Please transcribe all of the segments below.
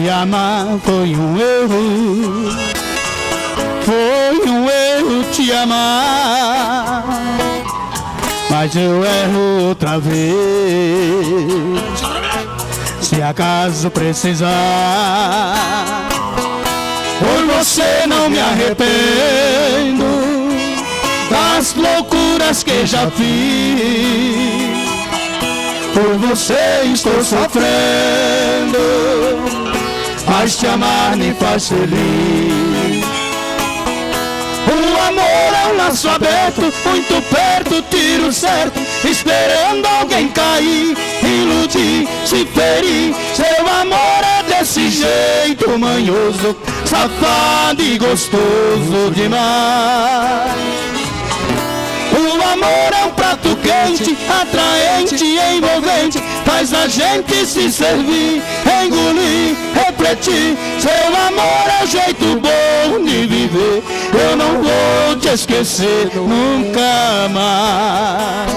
Me amar foi um erro, foi um erro te amar, mas eu erro outra vez. Se acaso precisar, por você não me arrependo das loucuras que já fiz. Por você estou sofrendo, mas te amar me faz feliz. O amor é um laço aberto, muito perto, tiro certo, esperando alguém cair, iludir, se ferir. Seu amor é desse jeito manhoso, safado e gostoso demais. O amor é um prato quente, atraente e envolvente, faz a gente se servir, engolir, refletir. Seu amor é o jeito bom de viver, eu não vou te esquecer nunca mais.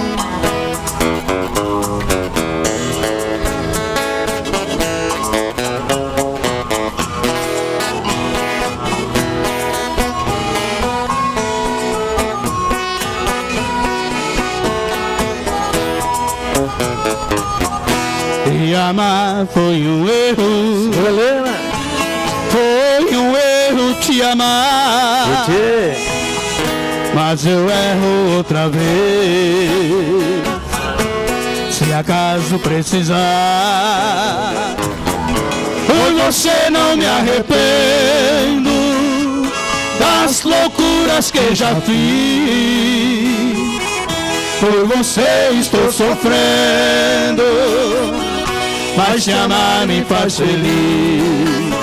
Me amar foi um erro, Helena, foi um erro te amar, mas eu erro outra vez. Se acaso precisar, por você não me arrependo das loucuras que já fiz. Por você estou sofrendo, mas te amar me faz feliz.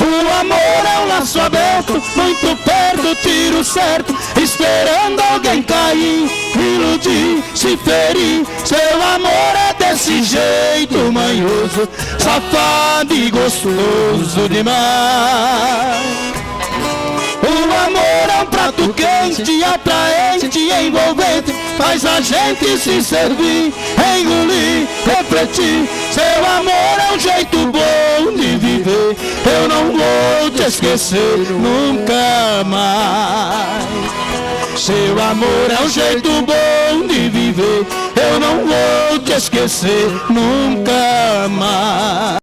O amor é um laço aberto, muito perto, tiro certo, esperando alguém cair, iludir, se ferir. Seu amor é desse jeito manhoso, safado e gostoso demais. O amor é um prato quente, atraente e envolvente, faz a gente se servir, engolir, refletir. Seu amor é um jeito bom de viver, eu não vou te esquecer nunca mais. Seu amor é um jeito bom de viver, eu não vou te esquecer nunca mais.